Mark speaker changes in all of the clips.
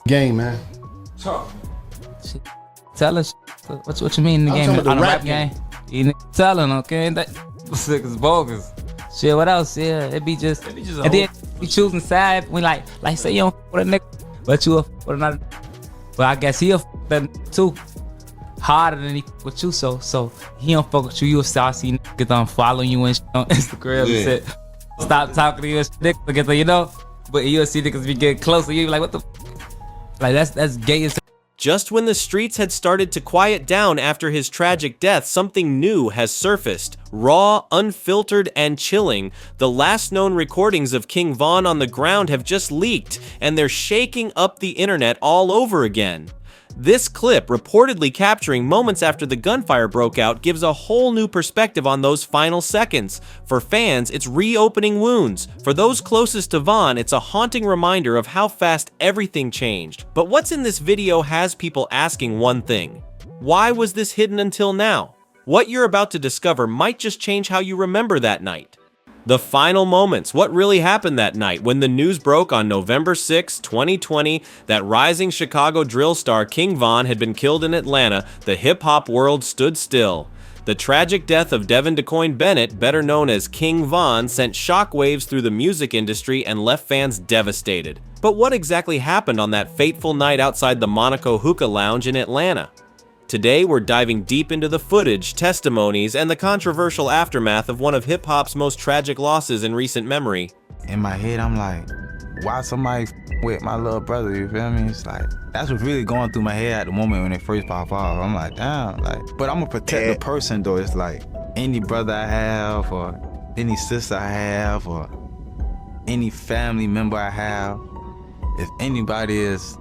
Speaker 1: game, man.
Speaker 2: Talk.
Speaker 3: Tell us what you mean in the game,
Speaker 1: talking
Speaker 3: on the
Speaker 1: about
Speaker 3: rap
Speaker 1: the
Speaker 3: game. You telling, okay? That niggas bogus. Shit, what else? Yeah, it be just and then we choosing side. We like say you don't with a nigga, but you with another. But I guess he'll that too harder than he with you. So he don't fuck with you. You'll start seeing niggas on following you and shit on Instagram and shit. Stop talking to you and shit, niggas, you know. But you'll see niggas be getting closer. You be like, what the? Like that's gay as.
Speaker 4: Just when the streets had started to quiet down after his tragic death, something new has surfaced. Raw, unfiltered, and chilling, the last known recordings of King Von on the ground have just leaked, and they're shaking up the internet all over again. This clip, reportedly capturing moments after the gunfire broke out, gives a whole new perspective on those final seconds. For fans, it's reopening wounds. For those closest to Von, it's a haunting reminder of how fast everything changed. But what's in this video has people asking one thing. Why was this hidden until now? What you're about to discover might just change how you remember that night. The final moments, what really happened that night when the news broke on November 6, 2020, that rising Chicago drill star King Von had been killed in Atlanta, the hip-hop world stood still. The tragic death of Devin DeCoin Bennett, better known as King Von, sent shockwaves through the music industry and left fans devastated. But what exactly happened on that fateful night outside the Monaco Hookah Lounge in Atlanta? Today, we're diving deep into the footage, testimonies, and the controversial aftermath of one of hip-hop's most tragic losses in recent memory.
Speaker 5: In my head, I'm like, why somebody with my little brother, you feel me? It's like, that's what's really going through my head at the moment when it first pop off. I'm like, damn, like, but I'm gonna protect the person though. It's like, any brother I have, or any sister I have, or any family member I have, if anybody is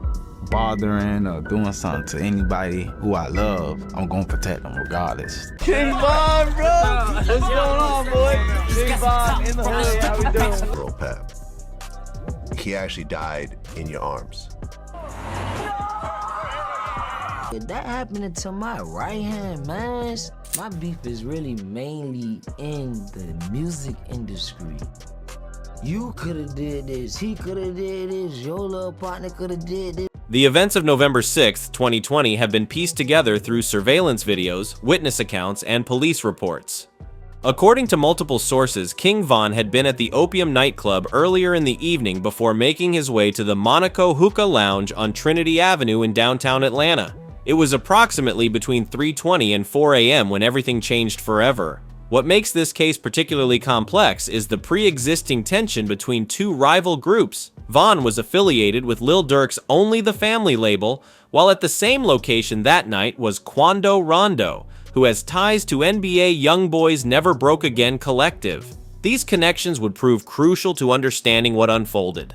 Speaker 5: bothering or doing something to anybody who I love, I'm gonna protect them regardless.
Speaker 6: King Von, bro! What's going on, boy? King Von in the hood, how we doing?
Speaker 7: Bro, Pep, he actually died in your arms.
Speaker 8: That happened to my right hand, man. My beef is really mainly in the music industry. You could've did this, he could've did this, your little partner could've did this.
Speaker 4: The events of November 6, 2020 have been pieced together through surveillance videos, witness accounts, and police reports. According to multiple sources, King Von had been at the Opium nightclub earlier in the evening before making his way to the Monaco Hookah Lounge on Trinity Avenue in downtown Atlanta. It was approximately between 3:20 and 4 a.m. when everything changed forever. What makes this case particularly complex is the pre-existing tension between two rival groups. Von was affiliated with Lil Durk's Only the Family label, while at the same location that night was Quando Rondo, who has ties to NBA YoungBoy's Never Broke Again collective. These connections would prove crucial to understanding what unfolded.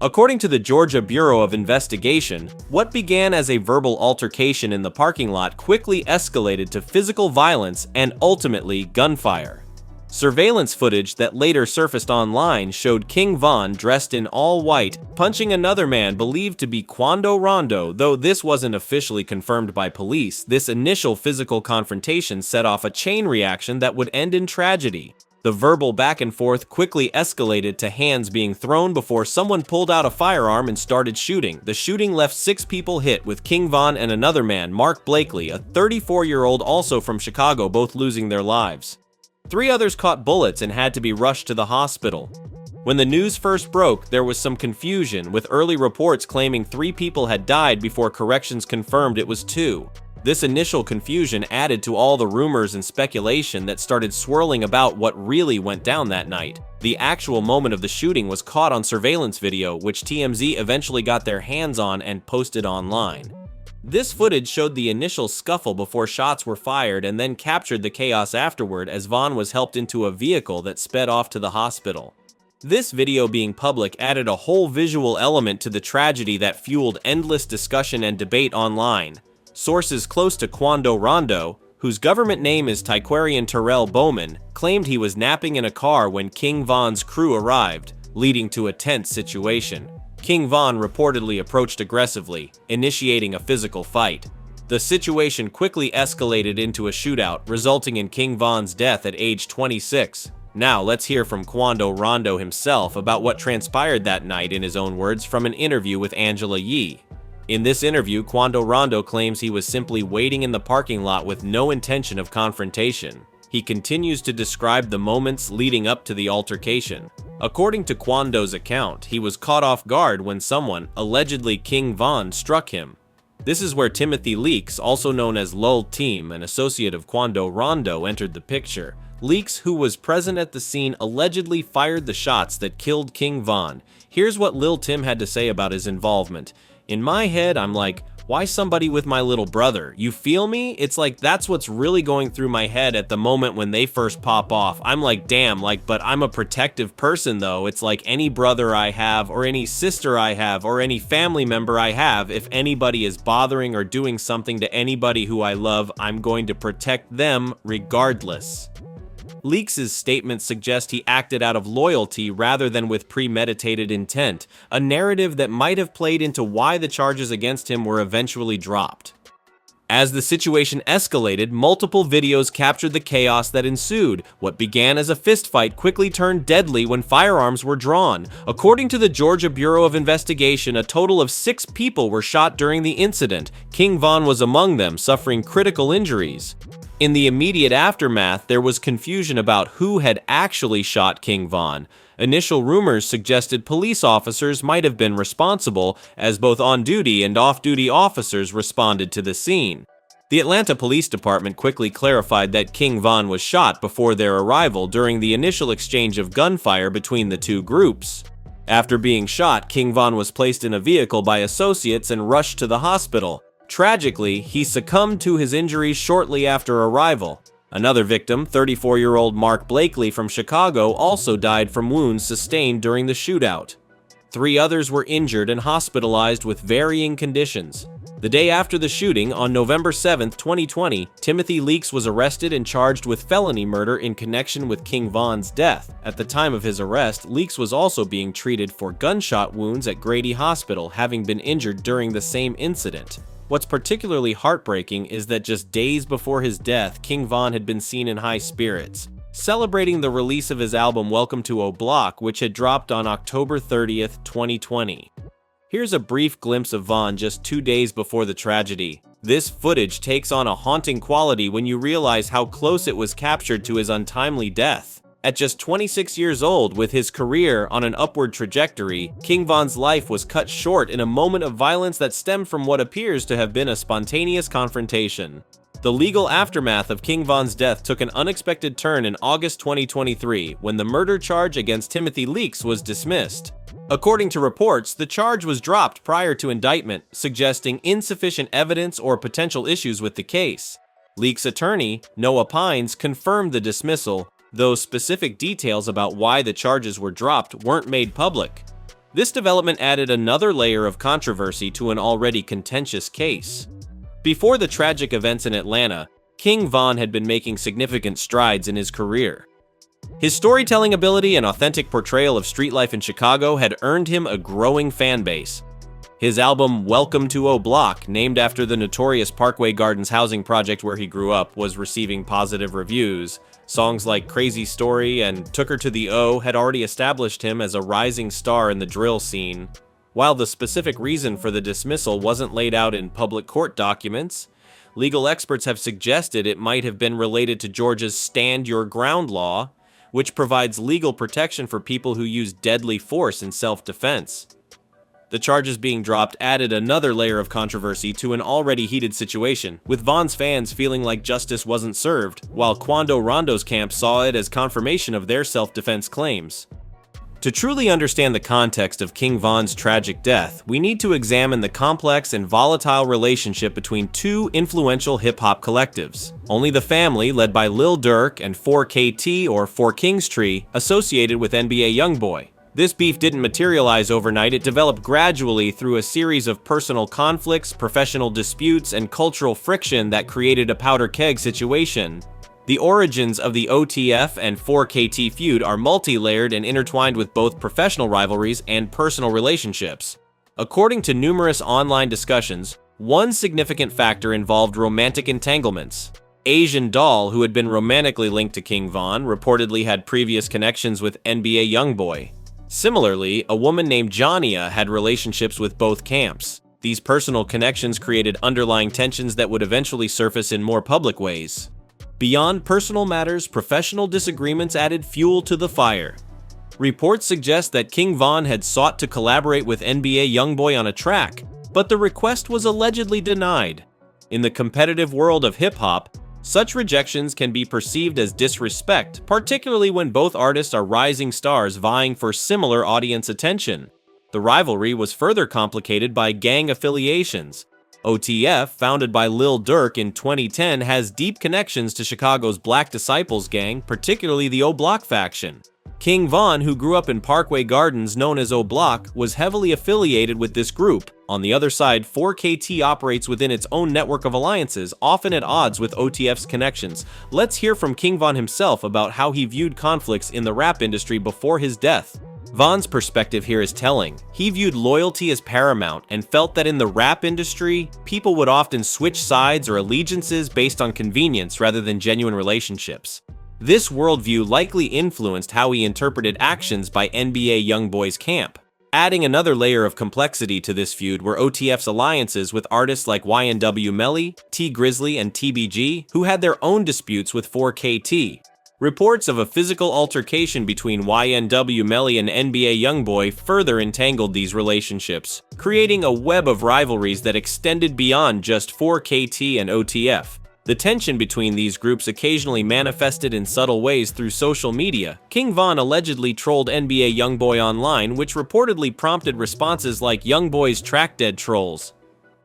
Speaker 4: According to the Georgia Bureau of Investigation, what began as a verbal altercation in the parking lot quickly escalated to physical violence and ultimately gunfire. Surveillance footage that later surfaced online showed King Von dressed in all white, punching another man believed to be Quando Rondo. Though this wasn't officially confirmed by police, this initial physical confrontation set off a chain reaction that would end in tragedy. The verbal back and forth quickly escalated to hands being thrown before someone pulled out a firearm and started shooting. The shooting left 6 people hit, with King Von and another man, Mark Blakely, a 34-year-old also from Chicago, both losing their lives. 3 others caught bullets and had to be rushed to the hospital. When the news first broke, there was some confusion, with early reports claiming 3 people had died before corrections confirmed it was 2. This initial confusion added to all the rumors and speculation that started swirling about what really went down that night. The actual moment of the shooting was caught on surveillance video, which TMZ eventually got their hands on and posted online. This footage showed the initial scuffle before shots were fired and then captured the chaos afterward as Von was helped into a vehicle that sped off to the hospital. This video being public added a whole visual element to the tragedy that fueled endless discussion and debate online. Sources close to Quando Rondo, whose government name is Tyquarian Terrell Bowman, claimed he was napping in a car when King Von's crew arrived, leading to a tense situation. King Von reportedly approached aggressively, initiating a physical fight. The situation quickly escalated into a shootout, resulting in King Von's death at age 26. Now let's hear from Quando Rondo himself about what transpired that night in his own words from an interview with Angela Yee. In this interview, Quando Rondo claims he was simply waiting in the parking lot with no intention of confrontation. He continues to describe the moments leading up to the altercation. According to Quando's account, he was caught off guard when someone, allegedly King Von, struck him. This is where Timothy Leaks, also known as Lul Team, an associate of Quando Rondo, entered the picture. Leaks, who was present at the scene, allegedly fired the shots that killed King Von. Here's what Lil Tim had to say about his involvement. In my head, I'm like, why somebody with my little brother? You feel me? It's like that's what's really going through my head at the moment when they first pop off. I'm like, damn, but I'm a protective person though. It's like any brother I have, or any sister I have, or any family member I have, if anybody is bothering or doing something to anybody who I love, I'm going to protect them regardless. Leaks' statements suggest he acted out of loyalty rather than with premeditated intent, a narrative that might have played into why the charges against him were eventually dropped. As the situation escalated, multiple videos captured the chaos that ensued. What began as a fistfight quickly turned deadly when firearms were drawn. According to the Georgia Bureau of Investigation, a total of 6 people were shot during the incident. King Von was among them, suffering critical injuries. In the immediate aftermath, there was confusion about who had actually shot King Von. Initial rumors suggested police officers might have been responsible, as both on-duty and off-duty officers responded to the scene. The Atlanta Police Department quickly clarified that King Von was shot before their arrival during the initial exchange of gunfire between the two groups. After being shot, King Von was placed in a vehicle by associates and rushed to the hospital. Tragically, he succumbed to his injuries shortly after arrival. Another victim, 34-year-old Mark Blakely from Chicago, also died from wounds sustained during the shootout. 3 others were injured and hospitalized with varying conditions. The day after the shooting, on November 7, 2020, Timothy Leaks was arrested and charged with felony murder in connection with King Von's death. At the time of his arrest, Leaks was also being treated for gunshot wounds at Grady Hospital, having been injured during the same incident. What's particularly heartbreaking is that just days before his death, King Von had been seen in high spirits, celebrating the release of his album Welcome to O Block, which had dropped on October 30th, 2020. Here's a brief glimpse of Von just 2 days before the tragedy. This footage takes on a haunting quality when you realize how close it was captured to his untimely death. At just 26 years old, with his career on an upward trajectory, King Von's life was cut short in a moment of violence that stemmed from what appears to have been a spontaneous confrontation. The legal aftermath of King Von's death took an unexpected turn in August 2023, when the murder charge against Timothy Leaks was dismissed. According to reports, the charge was dropped prior to indictment, suggesting insufficient evidence or potential issues with the case. Leaks' attorney, Noah Pines, confirmed the dismissal, though specific details about why the charges were dropped weren't made public. This development added another layer of controversy to an already contentious case. Before the tragic events in Atlanta, King Von had been making significant strides in his career. His storytelling ability and authentic portrayal of street life in Chicago had earned him a growing fan base. His album Welcome to O Block, named after the notorious Parkway Gardens housing project where he grew up, was receiving positive reviews. Songs like Crazy Story and Took Her to the O had already established him as a rising star in the drill scene. While the specific reason for the dismissal wasn't laid out in public court documents, legal experts have suggested it might have been related to Georgia's Stand Your Ground law, which provides legal protection for people who use deadly force in self-defense. The charges being dropped added another layer of controversy to an already heated situation, with Von's fans feeling like justice wasn't served, while Quando Rondo's camp saw it as confirmation of their self-defense claims. To truly understand the context of King Von's tragic death, we need to examine the complex and volatile relationship between 2 influential hip-hop collectives. Only the Family, led by Lil Durk, and 4KT, or 4 Kings Tree, associated with NBA Youngboy. This beef didn't materialize overnight, it developed gradually through a series of personal conflicts, professional disputes, and cultural friction that created a powder keg situation. The origins of the OTF and 4KT feud are multi-layered and intertwined with both professional rivalries and personal relationships. According to numerous online discussions, one significant factor involved romantic entanglements. Asian Doll, who had been romantically linked to King Von, reportedly had previous connections with NBA Youngboy. Similarly, a woman named Jonia had relationships with both camps. These personal connections created underlying tensions that would eventually surface in more public ways. Beyond personal matters, professional disagreements added fuel to the fire. Reports suggest that King Von had sought to collaborate with NBA YoungBoy on a track, but the request was allegedly denied. In the competitive world of hip-hop, such rejections can be perceived as disrespect, particularly when both artists are rising stars vying for similar audience attention. The rivalry was further complicated by gang affiliations. OTF, founded by Lil Durk in 2010, has deep connections to Chicago's Black Disciples gang, particularly the O Block faction. King Von, who grew up in Parkway Gardens known as O Block, was heavily affiliated with this group. On the other side, 4KT operates within its own network of alliances, often at odds with OTF's connections. Let's hear from King Von himself about how he viewed conflicts in the rap industry before his death. Von's perspective here is telling. He viewed loyalty as paramount and felt that in the rap industry, people would often switch sides or allegiances based on convenience rather than genuine relationships. This worldview likely influenced how he interpreted actions by NBA YoungBoy's camp. Adding another layer of complexity to this feud were OTF's alliances with artists like YNW Melly, T Grizzly, and TBG, who had their own disputes with 4KT. Reports of a physical altercation between YNW Melly and NBA YoungBoy further entangled these relationships, creating a web of rivalries that extended beyond just 4KT and OTF. The tension between these groups occasionally manifested in subtle ways through social media. King Von allegedly trolled NBA YoungBoy online, which reportedly prompted responses like YoungBoy's track dead trolls.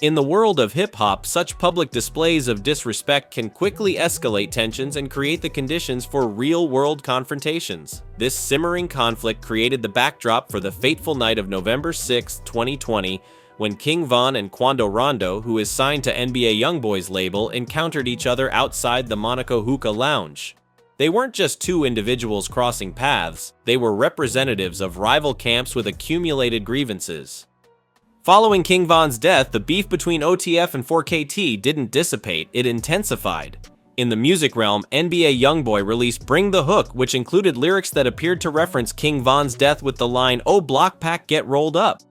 Speaker 4: In the world of hip-hop, such public displays of disrespect can quickly escalate tensions and create the conditions for real-world confrontations. This simmering conflict created the backdrop for the fateful night of November 6, 2020, when King Von and Quando Rondo, who is signed to NBA YoungBoy's label, encountered each other outside the Monaco Hookah Lounge. They weren't just two individuals crossing paths, they were representatives of rival camps with accumulated grievances. Following King Von's death, the beef between OTF and 4KT didn't dissipate, it intensified. In the music realm, NBA YoungBoy released Bring the Hook, which included lyrics that appeared to reference King Von's death with the line, "Oh Block Pack, get rolled up."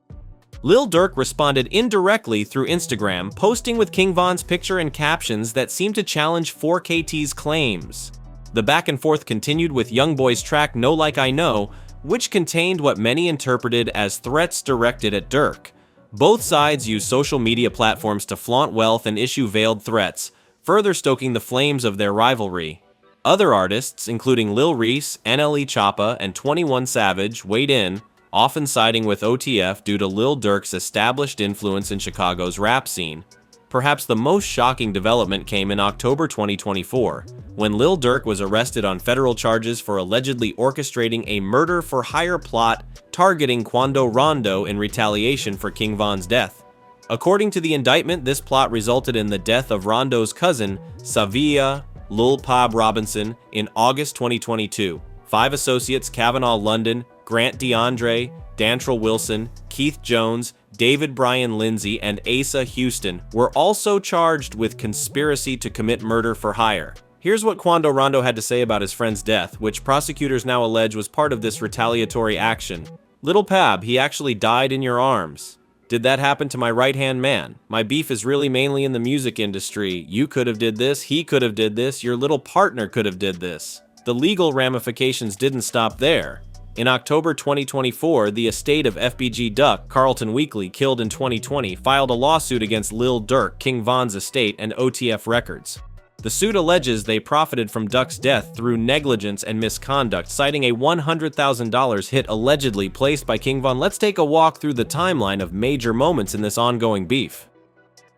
Speaker 4: Lil Durk responded indirectly through Instagram, posting with King Von's picture and captions that seemed to challenge 4KT's claims. The back and forth continued with YoungBoy's track No Like I Know, which contained what many interpreted as threats directed at Durk. Both sides used social media platforms to flaunt wealth and issue veiled threats, further stoking the flames of their rivalry. Other artists, including Lil Reese, NLE Choppa, and 21 Savage, weighed in, often siding with OTF due to Lil Durk's established influence in Chicago's rap scene. Perhaps the most shocking development came in October 2024, when Lil Durk was arrested on federal charges for allegedly orchestrating a murder-for-hire plot targeting Quando Rondo in retaliation for King Von's death. According to the indictment, this plot resulted in the death of Rondo's cousin, Savia Lil Pab Robinson, in August 2022. 5 associates, Kavanaugh London, Grant DeAndre, Dantrell Wilson, Keith Jones, David Bryan Lindsay, and Asa Houston, were also charged with conspiracy to commit murder for hire. Here's what Quando Rondo had to say about his friend's death, which prosecutors now allege was part of this retaliatory action. "Little Pab, he actually died in your arms. Did that happen to my right-hand man? My beef is really mainly in the music industry. You could have did this, he could have did this, your little partner could have did this." The legal ramifications didn't stop there. In October 2024, the estate of FBG Duck, Carlton Weekly, killed in 2020, filed a lawsuit against Lil Durk, King Von's estate, and OTF Records. The suit alleges they profited from Duck's death through negligence and misconduct, citing a $100,000 hit allegedly placed by King Von. Let's take a walk through the timeline of major moments in this ongoing beef.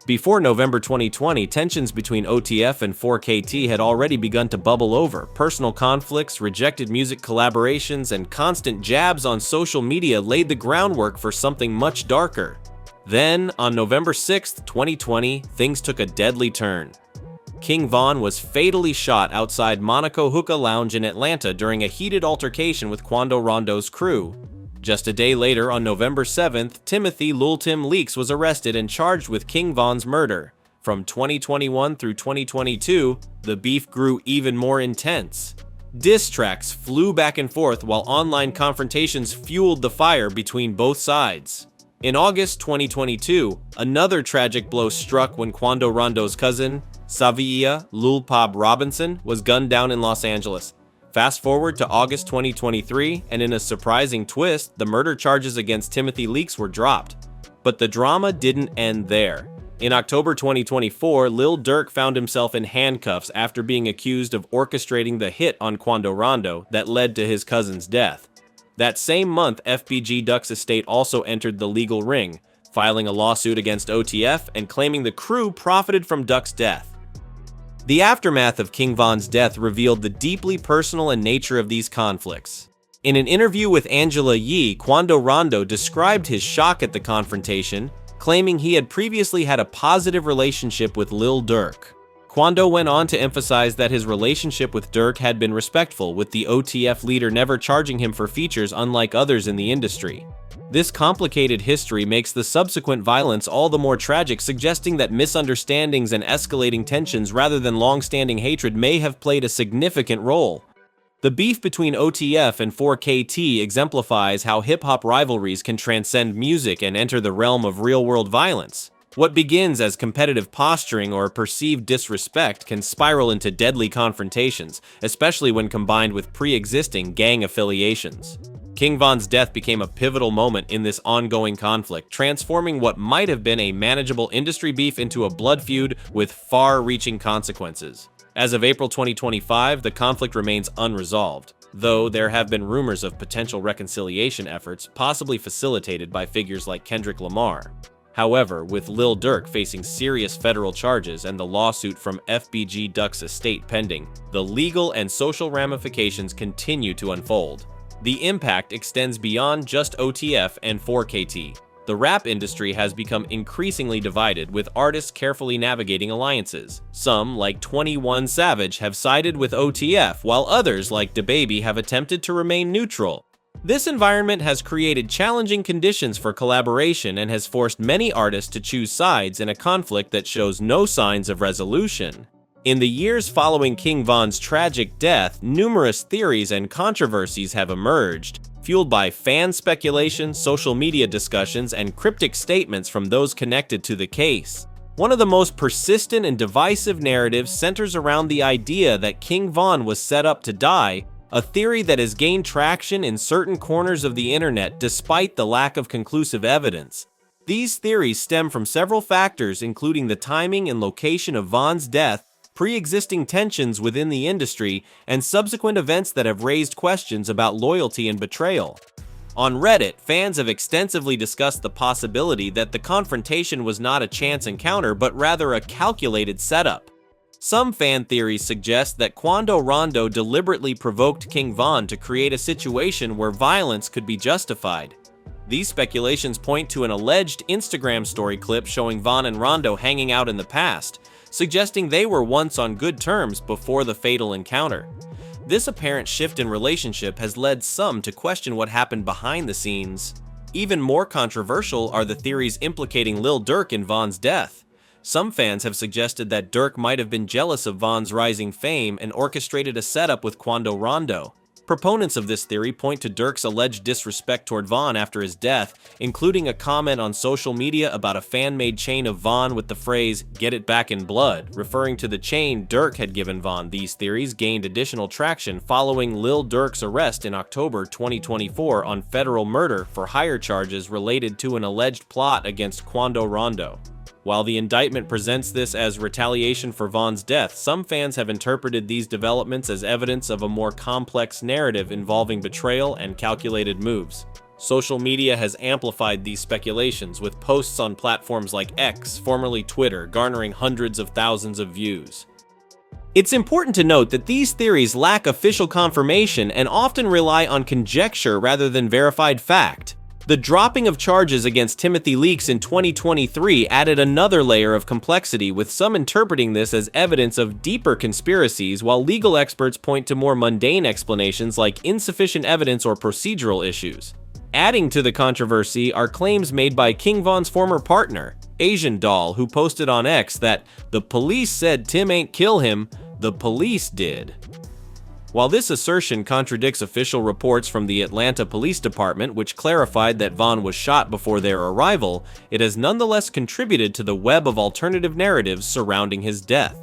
Speaker 4: Before November 2020, tensions between OTF and 4KT had already begun to bubble over. Personal conflicts, rejected music collaborations, and constant jabs on social media laid the groundwork for something much darker. Then, on November 6, 2020, things took a deadly turn. King Von was fatally shot outside Monaco Hookah Lounge in Atlanta during a heated altercation with Quando Rondo's crew. Just a day later, on November 7th, Timothy Lil Tim Leaks was arrested and charged with King Von's murder. From 2021 through 2022, the beef grew even more intense. Diss tracks flew back and forth while online confrontations fueled the fire between both sides. In August 2022, another tragic blow struck when Quando Rondo's cousin, Savia Lul Pab Robinson, was gunned down in Los Angeles. Fast forward to August 2023, and in a surprising twist, the murder charges against Timothy Leaks were dropped. But the drama didn't end there. In October 2024, Lil Durk found himself in handcuffs after being accused of orchestrating the hit on Quando Rondo that led to his cousin's death. That same month, FBG Duck's estate also entered the legal ring, filing a lawsuit against OTF and claiming the crew profited from Duck's death. The aftermath of King Von's death revealed the deeply personal nature of these conflicts. In an interview with Angela Yee, Quando Rondo described his shock at the confrontation, claiming he had previously had a positive relationship with Lil Durk. Quando went on to emphasize that his relationship with Durk had been respectful, with the OTF leader never charging him for features unlike others in the industry. This complicated history makes the subsequent violence all the more tragic, suggesting that misunderstandings and escalating tensions rather than long-standing hatred may have played a significant role. The beef between OTF and 4KT exemplifies how hip-hop rivalries can transcend music and enter the realm of real-world violence. What begins as competitive posturing or perceived disrespect can spiral into deadly confrontations, especially when combined with pre-existing gang affiliations. King Von's death became a pivotal moment in this ongoing conflict, transforming what might have been a manageable industry beef into a blood feud with far-reaching consequences. As of April 2025, the conflict remains unresolved, though there have been rumors of potential reconciliation efforts, possibly facilitated by figures like Kendrick Lamar. However, with Lil Durk facing serious federal charges and the lawsuit from FBG Duck's estate pending, the legal and social ramifications continue to unfold. The impact extends beyond just OTF and 4KT. The rap industry has become increasingly divided, with artists carefully navigating alliances. Some, like 21 Savage, have sided with OTF, while others, like DaBaby, have attempted to remain neutral. This environment has created challenging conditions for collaboration and has forced many artists to choose sides in a conflict that shows no signs of resolution. In the years following King Von's tragic death, numerous theories and controversies have emerged, fueled by fan speculation, social media discussions, and cryptic statements from those connected to the case. One of the most persistent and divisive narratives centers around the idea that King Von was set up to die, a theory that has gained traction in certain corners of the internet despite the lack of conclusive evidence. These theories stem from several factors, including the timing and location of Von's death, pre-existing tensions within the industry, and subsequent events that have raised questions about loyalty and betrayal. On Reddit, fans have extensively discussed the possibility that the confrontation was not a chance encounter but rather a calculated setup. Some fan theories suggest that Quando Rondo deliberately provoked King Von to create a situation where violence could be justified. These speculations point to an alleged Instagram story clip showing Von and Rondo hanging out in the past, suggesting they were once on good terms before the fatal encounter. This apparent shift in relationship has led some to question what happened behind the scenes. Even more controversial are the theories implicating Lil Durk in Von's death. Some fans have suggested that Durk might have been jealous of Von's rising fame and orchestrated a setup with Quando Rondo. Proponents of this theory point to Durk's alleged disrespect toward Von after his death, including a comment on social media about a fan-made chain of Von with the phrase, "Get it back in blood," referring to the chain Durk had given Von. These theories gained additional traction following Lil Durk's arrest in October 2024 on federal murder for hire charges related to an alleged plot against Quando Rondo. While the indictment presents this as retaliation for Von's death, some fans have interpreted these developments as evidence of a more complex narrative involving betrayal and calculated moves. Social media has amplified these speculations, with posts on platforms like X, formerly Twitter, garnering hundreds of thousands of views. It's important to note that these theories lack official confirmation and often rely on conjecture rather than verified fact. The dropping of charges against Timothy Leaks in 2023 added another layer of complexity, with some interpreting this as evidence of deeper conspiracies, while legal experts point to more mundane explanations like insufficient evidence or procedural issues. Adding to the controversy are claims made by King Von's former partner, Asian Doll, who posted on X that the police said Tim ain't kill him, the police did. While this assertion contradicts official reports from the Atlanta Police Department, which clarified that Von was shot before their arrival, it has nonetheless contributed to the web of alternative narratives surrounding his death.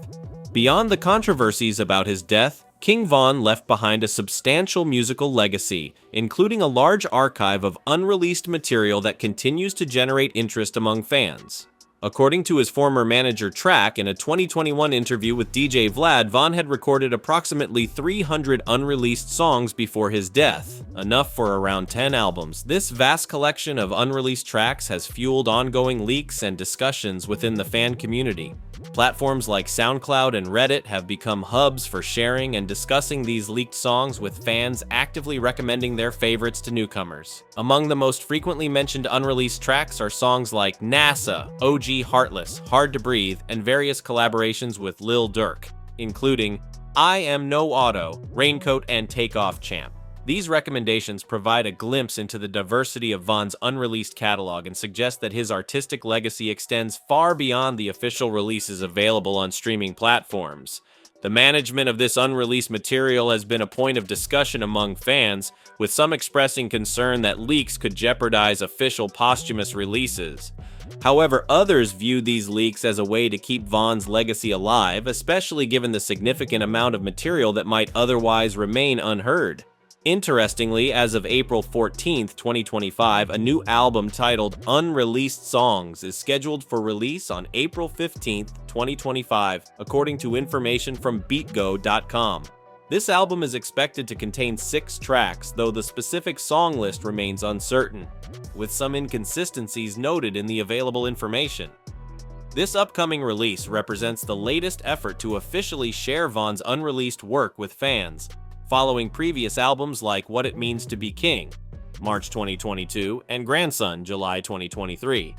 Speaker 4: Beyond the controversies about his death, King Von left behind a substantial musical legacy, including a large archive of unreleased material that continues to generate interest among fans. According to his former manager Track, in a 2021 interview with DJ Vlad, Von had recorded approximately 300 unreleased songs before his death, enough for around 10 albums. This vast collection of unreleased tracks has fueled ongoing leaks and discussions within the fan community. Platforms like SoundCloud and Reddit have become hubs for sharing and discussing these leaked songs, with fans actively recommending their favorites to newcomers. Among the most frequently mentioned unreleased tracks are songs like NASA, OG Heartless, Hard to Breathe, and various collaborations with Lil Durk, including I Am No Auto, Raincoat, and Takeoff Champ. These recommendations provide a glimpse into the diversity of Von's unreleased catalog and suggest that his artistic legacy extends far beyond the official releases available on streaming platforms. The management of this unreleased material has been a point of discussion among fans, with some expressing concern that leaks could jeopardize official posthumous releases. However, others view these leaks as a way to keep Von's legacy alive, especially given the significant amount of material that might otherwise remain unheard. Interestingly, as of April 14, 2025, a new album titled Unreleased Songs is scheduled for release on April 15, 2025, according to information from BeatGo.com. This album is expected to contain 6 tracks, though the specific song list remains uncertain, with some inconsistencies noted in the available information. This upcoming release represents the latest effort to officially share Von's unreleased work with fans, following previous albums like What It Means to Be King, March 2022, and Grandson, July 2023.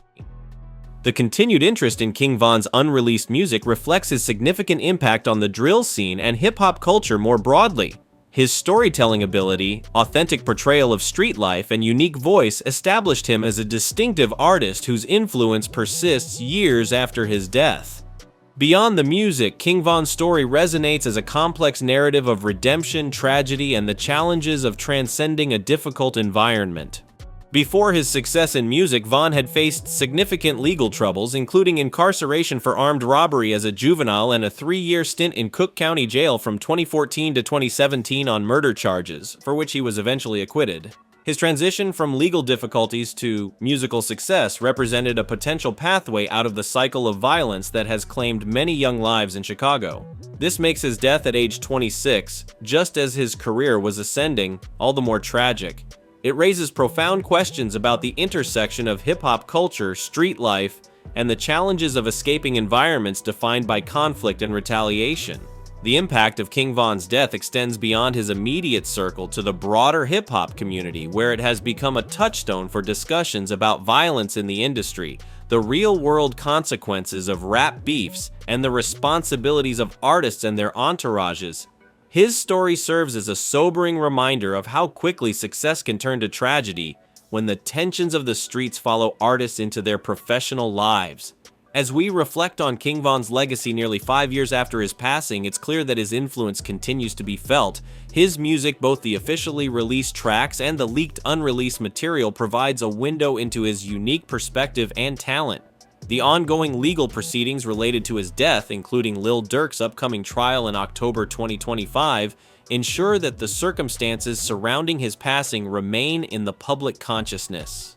Speaker 4: The continued interest in King Von's unreleased music reflects his significant impact on the drill scene and hip-hop culture more broadly. His storytelling ability, authentic portrayal of street life, and unique voice established him as a distinctive artist whose influence persists years after his death. Beyond the music, King Von's story resonates as a complex narrative of redemption, tragedy, and the challenges of transcending a difficult environment. Before his success in music, Von had faced significant legal troubles, including incarceration for armed robbery as a juvenile and a 3-year stint in Cook County Jail from 2014 to 2017 on murder charges, for which he was eventually acquitted. His transition from legal difficulties to musical success represented a potential pathway out of the cycle of violence that has claimed many young lives in Chicago. This makes his death at age 26, just as his career was ascending, all the more tragic. It raises profound questions about the intersection of hip-hop culture, street life, and the challenges of escaping environments defined by conflict and retaliation. The impact of King Von's death extends beyond his immediate circle to the broader hip-hop community, where it has become a touchstone for discussions about violence in the industry, the real-world consequences of rap beefs, and the responsibilities of artists and their entourages. His story serves as a sobering reminder of how quickly success can turn to tragedy when the tensions of the streets follow artists into their professional lives. As we reflect on King Von's legacy nearly 5 years after his passing, it's clear that his influence continues to be felt. His music, both the officially released tracks and the leaked unreleased material, provides a window into his unique perspective and talent. The ongoing legal proceedings related to his death, including Lil Durk's upcoming trial in October 2025, ensure that the circumstances surrounding his passing remain in the public consciousness.